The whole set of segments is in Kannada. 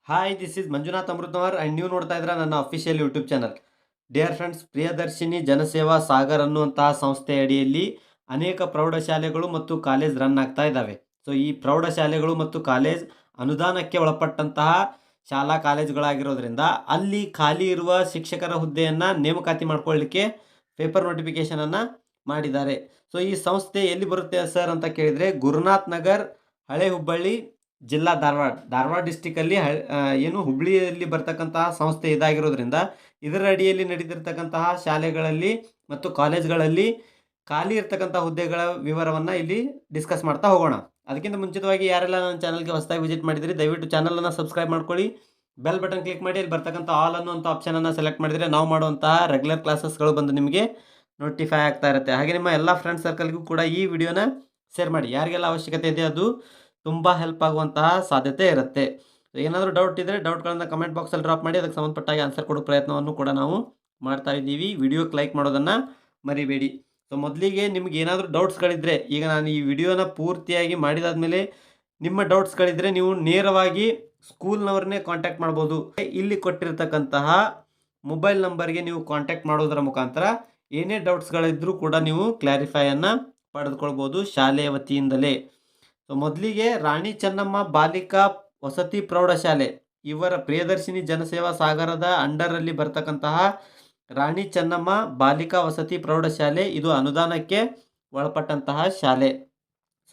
Hi, this is Manjunath Amrutavar and ನೀವು ನೋಡ್ತಾ ಇದ್ದೀರಾ ನನ್ನ official YouTube channel. Dear friends, Priyadarshini Janaseva Sagar ಅನ್ನುವಂತಹ ಸಂಸ್ಥೆ ಅಡಿಯಲ್ಲಿ ಅನೇಕ ಪ್ರೌಢಶಾಲೆಗಳು ಮತ್ತು ಕಾಲೇಜ್ ರನ್ ಆಗ್ತಾ ಇದ್ದಾವೆ. ಸೊ ಈ ಪ್ರೌಢಶಾಲೆಗಳು ಮತ್ತು ಕಾಲೇಜ್ ಅನುದಾನಕ್ಕೆ ಒಳಪಟ್ಟಂತಹ ಶಾಲಾ ಕಾಲೇಜುಗಳಾಗಿರೋದ್ರಿಂದ ಅಲ್ಲಿ ಖಾಲಿ ಇರುವ ಶಿಕ್ಷಕರ ಹುದ್ದೆಯನ್ನು ನೇಮಕಾತಿ ಮಾಡ್ಕೊಳ್ಳಿಕ್ಕೆ ಪೇಪರ್ ನೋಟಿಫಿಕೇಶನನ್ನು ಮಾಡಿದ್ದಾರೆ. ಸೊ ಈ ಸಂಸ್ಥೆ ಎಲ್ಲಿ ಬರುತ್ತೆ ಸರ್ ಅಂತ ಕೇಳಿದರೆ, ಗುರುನಾಥ್ ನಗರ್, ಹಳೆ ಹುಬ್ಬಳ್ಳಿ ಜಿಲ್ಲಾ, ಧಾರವಾಡ ಡಿಸ್ಟಿಕಲ್ಲಿ ಏನು ಹುಬ್ಳಿಯಲ್ಲಿ ಬರ್ತಕ್ಕಂತಹ ಸಂಸ್ಥೆ ಇದಾಗಿರೋದ್ರಿಂದ ಇದರ ಅಡಿಯಲ್ಲಿ ನಡೀತಿರ್ತಕ್ಕಂತಹ ಶಾಲೆಗಳಲ್ಲಿ ಮತ್ತು ಕಾಲೇಜ್ಗಳಲ್ಲಿ ಖಾಲಿ ಇರ್ತಕ್ಕಂಥ ಹುದ್ದೆಗಳ ವಿವರವನ್ನು ಇಲ್ಲಿ ಡಿಸ್ಕಸ್ ಮಾಡ್ತಾ ಹೋಗೋಣ. ಅದಕ್ಕಿಂತ ಮುಂಚಿತವಾಗಿ ಯಾರೆಲ್ಲ ನನ್ನ ಚಾನಲ್ಗೆ ಹೊಸದಾಗಿ ವಿಸಿಟ್ ಮಾಡಿದರೆ ದಯವಿಟ್ಟು ಚಾನಲನ್ನು ಸಬ್ಸ್ಕ್ರೈಬ್ ಮಾಡ್ಕೊಳ್ಳಿ. ಬೆಲ್ ಬಟನ್ ಕ್ಲಿಕ್ ಮಾಡಿ ಅಲ್ಲಿ ಬರ್ತಕ್ಕಂಥ ಆಲ್ ಅನ್ನುವಂಥ ಆಪ್ಷನನ್ನು ಸೆಲೆಕ್ಟ್ ಮಾಡಿದರೆ ನಾವು ಮಾಡುವಂತಹ ರೆಗ್ಯುಲರ್ ಕ್ಲಾಸಸ್ಗಳು ಬಂದು ನಿಮಗೆ ನೋಟಿಫೈ ಆಗ್ತಾ ಇರುತ್ತೆ. ಹಾಗೆ ನಿಮ್ಮ ಎಲ್ಲ ಫ್ರೆಂಡ್ಸ್ ಸರ್ಕಲ್ಗೂ ಕೂಡ ಈ ವಿಡಿಯೋನ ಶೇರ್ ಮಾಡಿ. ಯಾರಿಗೆಲ್ಲ ಅವಶ್ಯಕತೆ ಇದೆ ಅದು ತುಂಬ ಹೆಲ್ಪ್ ಆಗುವಂತಹ ಸಾಧ್ಯತೆ ಇರುತ್ತೆ. ಏನಾದರೂ ಡೌಟ್ ಇದ್ದರೆ ಡೌಟ್ಗಳನ್ನು ಕಮೆಂಟ್ ಬಾಕ್ಸಲ್ಲಿ ಡ್ರಾಪ್ ಮಾಡಿ, ಅದಕ್ಕೆ ಸಂಬಂಧಪಟ್ಟಾಗಿ ಆನ್ಸರ್ ಕೊಡೋ ಪ್ರಯತ್ನವನ್ನು ಕೂಡ ನಾವು ಮಾಡ್ತಾ ಇದ್ದೀವಿ. ವಿಡಿಯೋಕ್ಕೆ ಲೈಕ್ ಮಾಡೋದನ್ನು ಮರಿಬೇಡಿ. ಸೊ ಮೊದಲಿಗೆ ನಿಮ್ಗೆ ಏನಾದರೂ ಡೌಟ್ಸ್ಗಳಿದ್ದರೆ, ಈಗ ನಾನು ಈ ವಿಡಿಯೋನ ಪೂರ್ತಿಯಾಗಿ ಮಾಡಿದಾದ್ಮೇಲೆ ನಿಮ್ಮ ಡೌಟ್ಸ್ಗಳಿದ್ದರೆ ನೀವು ನೇರವಾಗಿ ಸ್ಕೂಲ್ನವ್ರನ್ನೇ ಕಾಂಟ್ಯಾಕ್ಟ್ ಮಾಡ್ಬೋದು. ಇಲ್ಲಿ ಕೊಟ್ಟಿರ್ತಕ್ಕಂತಹ ಮೊಬೈಲ್ ನಂಬರ್ಗೆ ನೀವು ಕಾಂಟ್ಯಾಕ್ಟ್ ಮಾಡೋದರ ಮುಖಾಂತರ ಏನೇ ಡೌಟ್ಸ್ಗಳಿದ್ದರೂ ಕೂಡ ನೀವು ಕ್ಲಾರಿಫೈಯನ್ನು ಪಡೆದುಕೊಳ್ಬೋದು ಶಾಲೆಯ ವತಿಯಿಂದಲೇ. ಸೊ ಮೊದಲಿಗೆ ರಾಣಿ ಚೆನ್ನಮ್ಮ ಬಾಲಿಕಾ ವಸತಿ ಪ್ರೌಢಶಾಲೆ, ಇವರ ಪ್ರಿಯದರ್ಶಿನಿ ಜನಸೇವಾ ಸಾಗರದ ಅಂಡರಲ್ಲಿ ಬರ್ತಕ್ಕಂತಹ ರಾಣಿ ಚೆನ್ನಮ್ಮ ಬಾಲಿಕಾ ವಸತಿ ಪ್ರೌಢಶಾಲೆ ಇದು ಅನುದಾನಕ್ಕೆ ಒಳಪಟ್ಟಂತಹ ಶಾಲೆ.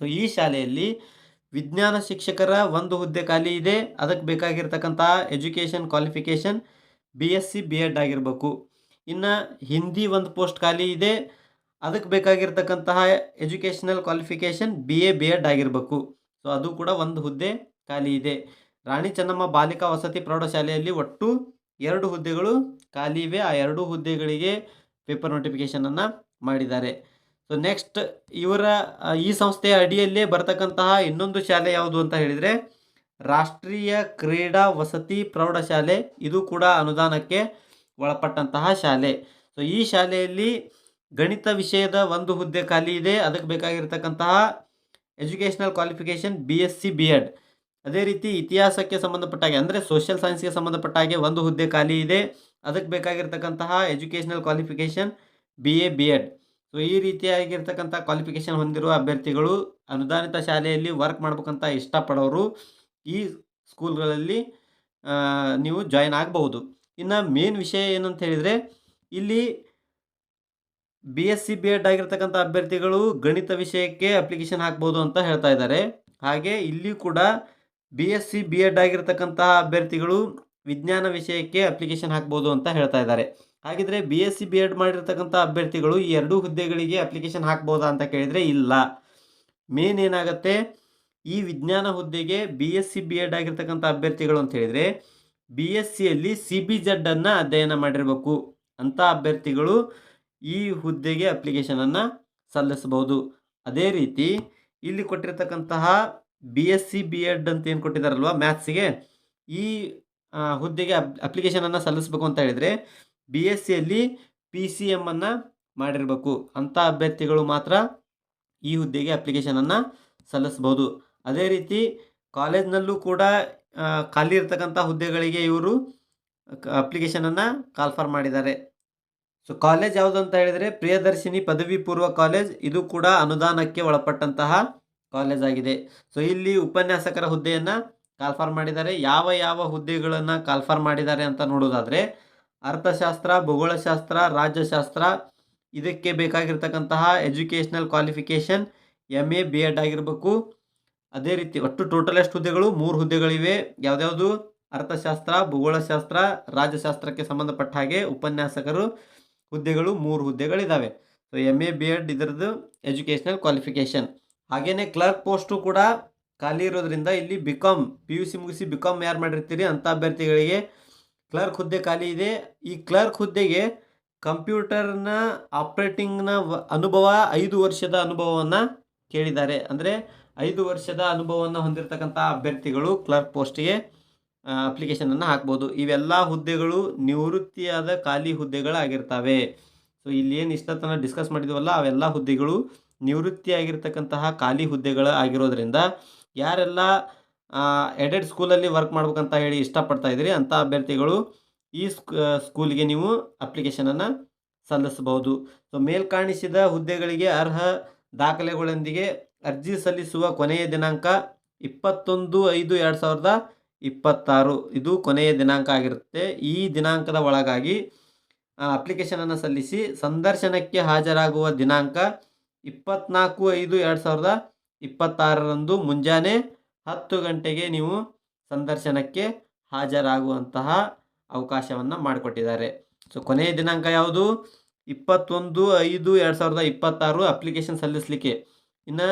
ಸೊ ಈ ಶಾಲೆಯಲ್ಲಿ ವಿಜ್ಞಾನ ಶಿಕ್ಷಕರ ಒಂದು ಹುದ್ದೆ ಖಾಲಿ ಇದೆ. ಅದಕ್ಕೆ ಬೇಕಾಗಿರ್ತಕ್ಕಂತಹ ಎಜುಕೇಷನ್ ಕ್ವಾಲಿಫಿಕೇಷನ್ BSc B.Ed ಆಗಿರಬೇಕು. ಇನ್ನು ಹಿಂದಿ ಒಂದು ಪೋಸ್ಟ್ ಖಾಲಿ ಇದೆ. ಅದಕ್ಕೆ ಬೇಕಾಗಿರ್ತಕ್ಕಂತಹ ಎಜುಕೇಷನಲ್ ಕ್ವಾಲಿಫಿಕೇಷನ್ BA B.Ed ಆಗಿರಬೇಕು. ಸೊ ಅದು ಕೂಡ ಒಂದು ಹುದ್ದೆ ಖಾಲಿ ಇದೆ. ರಾಣಿ ಚೆನ್ನಮ್ಮ ಬಾಲಿಕಾ ವಸತಿ ಪ್ರೌಢಶಾಲೆಯಲ್ಲಿ ಒಟ್ಟು 2 ಹುದ್ದೆಗಳು ಖಾಲಿ ಇವೆ. ಆ 2 ಹುದ್ದೆಗಳಿಗೆ ಪೇಪರ್ ನೋಟಿಫಿಕೇಷನನ್ನು ಮಾಡಿದ್ದಾರೆ. ಸೊ ನೆಕ್ಸ್ಟ್ ಇವರ ಈ ಸಂಸ್ಥೆಯ ಅಡಿಯಲ್ಲೇ ಬರ್ತಕ್ಕಂತಹ ಇನ್ನೊಂದು ಶಾಲೆ ಯಾವುದು ಅಂತ ಹೇಳಿದರೆ ರಾಷ್ಟ್ರೀಯ ಕ್ರೀಡಾ ವಸತಿ ಪ್ರೌಢಶಾಲೆ. ಇದು ಕೂಡ ಅನುದಾನಕ್ಕೆ ಒಳಪಟ್ಟಂತಹ ಶಾಲೆ. ಸೊ ಈ ಶಾಲೆಯಲ್ಲಿ ಗಣಿತ ವಿಷಯದ ಒಂದು ಹುದ್ದೆ ಖಾಲಿ ಇದೆ. ಅದಕ್ಕೆ ಬೇಕಾಗಿರ್ತಕ್ಕಂತಹ ಎಜುಕೇಷನಲ್ ಕ್ವಾಲಿಫಿಕೇಷನ್ BSc B.Ed. ಅದೇ ರೀತಿ ಇತಿಹಾಸಕ್ಕೆ ಸಂಬಂಧಪಟ್ಟಾಗೆ ಅಂದರೆ ಸೋಷಿಯಲ್ ಸೈನ್ಸ್ಗೆ ಸಂಬಂಧಪಟ್ಟಾಗೆ ಒಂದು ಹುದ್ದೆ ಖಾಲಿ ಇದೆ. ಅದಕ್ಕೆ ಬೇಕಾಗಿರ್ತಕ್ಕಂತಹ educational qualification BA B.Ed. So ಈ ರೀತಿಯಾಗಿರ್ತಕ್ಕಂಥ ಕ್ವಾಲಿಫಿಕೇಷನ್ ಹೊಂದಿರುವ ಅಭ್ಯರ್ಥಿಗಳು ಅನುದಾನಿತ ಶಾಲೆಯಲ್ಲಿ ವರ್ಕ್ ಮಾಡ್ಬೇಕಂತ ಇಷ್ಟಪಡೋರು ಈ ಸ್ಕೂಲ್ಗಳಲ್ಲಿ ನೀವು ಜಾಯಿನ್ ಆಗಬಹುದು. ಇನ್ನು ಮೇನ್ ವಿಷಯ ಏನಂತ ಹೇಳಿದರೆ, ಇಲ್ಲಿ BSc B.Ed ಆಗಿರ್ತಕ್ಕಂಥ ಅಭ್ಯರ್ಥಿಗಳು ಗಣಿತ ವಿಷಯಕ್ಕೆ ಅಪ್ಲಿಕೇಶನ್ ಹಾಕ್ಬೋದು ಅಂತ ಹೇಳ್ತಾ ಇದ್ದಾರೆ. ಹಾಗೆ ಇಲ್ಲಿ ಕೂಡ BSc B.Ed ಆಗಿರ್ತಕ್ಕಂತಹ ಅಭ್ಯರ್ಥಿಗಳು ವಿಜ್ಞಾನ ವಿಷಯಕ್ಕೆ ಅಪ್ಲಿಕೇಶನ್ ಹಾಕ್ಬೋದು ಅಂತ ಹೇಳ್ತಾ ಇದ್ದಾರೆ. ಹಾಗಿದ್ರೆ BSc B.Ed ಮಾಡಿರ್ತಕ್ಕಂಥ ಅಭ್ಯರ್ಥಿಗಳು ಈ 2 ಹುದ್ದೆಗಳಿಗೆ ಅಪ್ಲಿಕೇಶನ್ ಹಾಕ್ಬೋದಾ ಅಂತ ಕೇಳಿದರೆ ಇಲ್ಲ. ಮೇನ್ ಏನಾಗುತ್ತೆ, ಈ ವಿಜ್ಞಾನ ಹುದ್ದೆಗೆ BSc B.Ed ಆಗಿರ್ತಕ್ಕಂಥ ಅಭ್ಯರ್ಥಿಗಳು ಅಂತ ಹೇಳಿದರೆ BScಯಲ್ಲಿ CBZ ಅನ್ನು ಅಧ್ಯಯನ ಮಾಡಿರಬೇಕು ಅಂಥ ಅಭ್ಯರ್ಥಿಗಳು ಈ ಹುದ್ದೆಗೆ ಅಪ್ಲಿಕೇಶನನ್ನು ಸಲ್ಲಿಸಬಹುದು. ಅದೇ ರೀತಿ ಇಲ್ಲಿ ಕೊಟ್ಟಿರ್ತಕ್ಕಂತಹ BSc B.Ed ಅಂತ ಏನು ಕೊಟ್ಟಿದ್ದಾರಲ್ವ ಮ್ಯಾಥ್ಸಿಗೆ, ಈ ಹುದ್ದೆಗೆ ಅಪ್ಲಿಕೇಶನನ್ನು ಸಲ್ಲಿಸಬೇಕು ಅಂತ ಹೇಳಿದರೆ BScಯಲ್ಲಿ PCM ಅನ್ನು ಮಾಡಿರಬೇಕು. ಅಂಥ ಅಭ್ಯರ್ಥಿಗಳು ಮಾತ್ರ ಈ ಹುದ್ದೆಗೆ ಅಪ್ಲಿಕೇಶನನ್ನು ಸಲ್ಲಿಸ್ಬೋದು. ಅದೇ ರೀತಿ ಕಾಲೇಜ್ನಲ್ಲೂ ಕೂಡ ಖಾಲಿ ಇರ್ತಕ್ಕಂಥ ಹುದ್ದೆಗಳಿಗೆ ಇವರು ಅಪ್ಲಿಕೇಶನನ್ನು ಕಾಲ್ಫರ್ ಮಾಡಿದ್ದಾರೆ. ಸೊ ಕಾಲೇಜ್ ಯಾವುದು ಅಂತ ಹೇಳಿದರೆ ಪ್ರಿಯದರ್ಶಿನಿ ಪದವಿ ಪೂರ್ವ ಕಾಲೇಜ್. ಇದು ಕೂಡ ಅನುದಾನಕ್ಕೆ ಒಳಪಟ್ಟಂತಹ ಕಾಲೇಜ್ ಆಗಿದೆ. ಸೊ ಇಲ್ಲಿ ಉಪನ್ಯಾಸಕರ ಹುದ್ದೆಯನ್ನು ಕಾಲ್ಫರ್ ಮಾಡಿದ್ದಾರೆ. ಯಾವ ಯಾವ ಹುದ್ದೆಗಳನ್ನು ಕಾಲ್ಫರ್ ಮಾಡಿದ್ದಾರೆ ಅಂತ ನೋಡೋದಾದರೆ ಅರ್ಥಶಾಸ್ತ್ರ, ಭೂಗೋಳಶಾಸ್ತ್ರ, ರಾಜ್ಯಶಾಸ್ತ್ರ, ಇದಕ್ಕೆ ಬೇಕಾಗಿರ್ತಕ್ಕಂತಹ ಎಜುಕೇಷನಲ್ ಕ್ವಾಲಿಫಿಕೇಷನ್ MA B.Ed ಆಗಿರಬೇಕು. ಅದೇ ರೀತಿ ಒಟ್ಟು ಟೋಟಲ್ ಎಷ್ಟು ಹುದ್ದೆಗಳು? 3 ಹುದ್ದೆಗಳಿವೆ. ಯಾವುದ್ಯಾವುದು? ಅರ್ಥಶಾಸ್ತ್ರ, ಭೂಗೋಳಶಾಸ್ತ್ರ, ರಾಜ್ಯಶಾಸ್ತ್ರಕ್ಕೆ ಸಂಬಂಧಪಟ್ಟ ಹಾಗೆ ಉಪನ್ಯಾಸಕರು ಹುದ್ದೆಗಳು 3 ಹುದ್ದೆಗಳಿದ್ದಾವೆ. ಸೊ MA B.Ed ಇದರದ್ದು ಎಜುಕೇಷನಲ್ ಕ್ವಾಲಿಫಿಕೇಷನ್. ಹಾಗೆಯೇ ಕ್ಲರ್ಕ್ ಪೋಸ್ಟು ಕೂಡ ಖಾಲಿ ಇರೋದ್ರಿಂದ ಇಲ್ಲಿ PUC ಮುಗಿಸಿ BCom ಯಾರು ಮಾಡಿರ್ತೀರಿ ಅಂಥ ಅಭ್ಯರ್ಥಿಗಳಿಗೆ ಕ್ಲರ್ಕ್ ಹುದ್ದೆ ಖಾಲಿ ಇದೆ. ಈ ಕ್ಲರ್ಕ್ ಹುದ್ದೆಗೆ ಕಂಪ್ಯೂಟರ್ನ ಆಪ್ರೇಟಿಂಗ್ನ ಅನುಭವ 5 ವರ್ಷದ ಅನುಭವವನ್ನು ಕೇಳಿದ್ದಾರೆ. ಅಂದರೆ 5 ವರ್ಷದ ಅನುಭವವನ್ನು ಹೊಂದಿರತಕ್ಕಂಥ ಅಭ್ಯರ್ಥಿಗಳು ಕ್ಲರ್ಕ್ ಪೋಸ್ಟಿಗೆ ಅಪ್ಲಿಕೇಶನನ್ನು ಹಾಕ್ಬೋದು. ಇವೆಲ್ಲ ಹುದ್ದೆಗಳು ನಿವೃತ್ತಿಯಾದ ಖಾಲಿ ಹುದ್ದೆಗಳಾಗಿರ್ತವೆ. ಸೊ ಇಲ್ಲಿ ಏನು ಇಷ್ಟತನ ಡಿಸ್ಕಸ್ ಮಾಡಿದ್ವಲ್ಲ ಅವೆಲ್ಲ ಹುದ್ದೆಗಳು ನಿವೃತ್ತಿಯಾಗಿರ್ತಕ್ಕಂತಹ ಖಾಲಿ ಹುದ್ದೆಗಳು ಆಗಿರೋದ್ರಿಂದ ಯಾರೆಲ್ಲ ಎಡೆಡ್ ಸ್ಕೂಲಲ್ಲಿ ವರ್ಕ್ ಮಾಡ್ಬೇಕಂತ ಹೇಳಿ ಇಷ್ಟಪಡ್ತಾ ಇದ್ದೀರಿ ಅಂಥ ಅಭ್ಯರ್ಥಿಗಳು ಈ ಸ್ಕೂಲಿಗೆ ನೀವು ಅಪ್ಲಿಕೇಶನನ್ನು ಸಲ್ಲಿಸಬಹುದು. ಸೊ ಮೇಲ್ಕಾಣಿಸಿದ ಹುದ್ದೆಗಳಿಗೆ ಅರ್ಹ ದಾಖಲೆಗಳೊಂದಿಗೆ ಅರ್ಜಿ ಸಲ್ಲಿಸುವ ಕೊನೆಯ ದಿನಾಂಕ 21/5/2026 ಇದು ಕೊನೆಯ ದಿನಾಂಕ ಆಗಿರುತ್ತೆ. ಈ ದಿನಾಂಕದ ಒಳಗಾಗಿ ಅಪ್ಲಿಕೇಶನನ್ನು ಸಲ್ಲಿಸಿ ಸಂದರ್ಶನಕ್ಕೆ ಹಾಜರಾಗುವ ದಿನಾಂಕ 24/5/2026 ಮುಂಜಾನೆ 10 ಗಂಟೆಗೆ ನೀವು ಸಂದರ್ಶನಕ್ಕೆ ಹಾಜರಾಗುವಂತಹ ಅವಕಾಶವನ್ನು ಮಾಡಿಕೊಟ್ಟಿದ್ದಾರೆ. ಸೊ ಕೊನೆಯ ದಿನಾಂಕ ಯಾವುದು? 21/5/2026 ಅಪ್ಲಿಕೇಶನ್ ಸಲ್ಲಿಸಲಿಕ್ಕೆ. ಇನ್ನು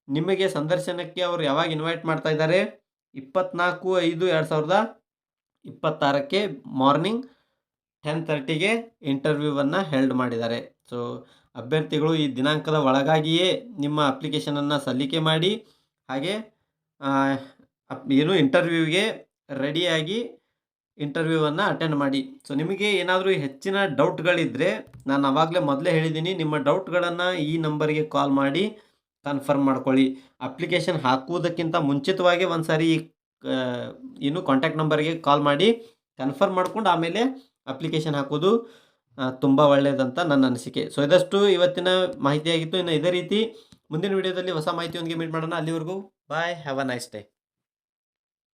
ನಿಮಗೆ ಸಂದರ್ಶನಕ್ಕೆ ಅವರು ಯಾವಾಗ ಇನ್ವೈಟ್ ಮಾಡ್ತಾ ಇದ್ದಾರೆ? 24/5/2026 ಮಾರ್ನಿಂಗ್ 10:30ಗೆ ಇಂಟರ್ವ್ಯೂವನ್ನು ಹೆಲ್ಡ್ ಮಾಡಿದ್ದಾರೆ. ಸೊ ಅಭ್ಯರ್ಥಿಗಳು ಈ ದಿನಾಂಕದ ಒಳಗಾಗಿಯೇ ನಿಮ್ಮ ಅಪ್ಲಿಕೇಶನನ್ನು ಸಲ್ಲಿಕೆ ಮಾಡಿ ಹಾಗೆ ಇಂಟರ್ವ್ಯೂಗೆ ರೆಡಿಯಾಗಿ ಇಂಟರ್ವ್ಯೂವನ್ನು ಅಟೆಂಡ್ ಮಾಡಿ. ಸೊ ನಿಮಗೆ ಏನಾದರೂ ಹೆಚ್ಚಿನ ಡೌಟ್ಗಳಿದ್ದರೆ ನಾನು ಆವಾಗಲೇ ಮೊದಲೇ ಹೇಳಿದ್ದೀನಿ, ನಿಮ್ಮ ಡೌಟ್ಗಳನ್ನು ಈ ನಂಬರಿಗೆ ಕಾಲ್ ಮಾಡಿ ಕನ್ಫರ್ಮ್ ಮಾಡ್ಕೊಳ್ಳಿ. ಅಪ್ಲಿಕೇಶನ್ ಹಾಕುವುದಕ್ಕಿಂತ ಮುಂಚಿತವಾಗಿ ಒಂದು ಸಾರಿ ಕಾಂಟ್ಯಾಕ್ಟ್ ನಂಬರ್ಗೆ ಕಾಲ್ ಮಾಡಿ ಕನ್ಫರ್ಮ್ ಮಾಡ್ಕೊಂಡು ಆಮೇಲೆ ಅಪ್ಲಿಕೇಶನ್ ಹಾಕೋದು ತುಂಬ ಒಳ್ಳೆಯದಂತ ನನ್ನ ಅನಿಸಿಕೆ. ಸೊ ಇದಷ್ಟು ಇವತ್ತಿನ ಮಾಹಿತಿಯಾಗಿತ್ತು. ಇನ್ನು ಇದೇ ರೀತಿ ಮುಂದಿನ ವಿಡಿಯೋದಲ್ಲಿ ಹೊಸ ಮಾಹಿತಿಯೊಂದಿಗೆ ಮೀಟ್ ಮಾಡೋಣ. ಅಲ್ಲಿವರೆಗೂ ಬಾಯ್, ಹ್ಯಾವ್ ಅ ನೈಸ್ ಡೇ.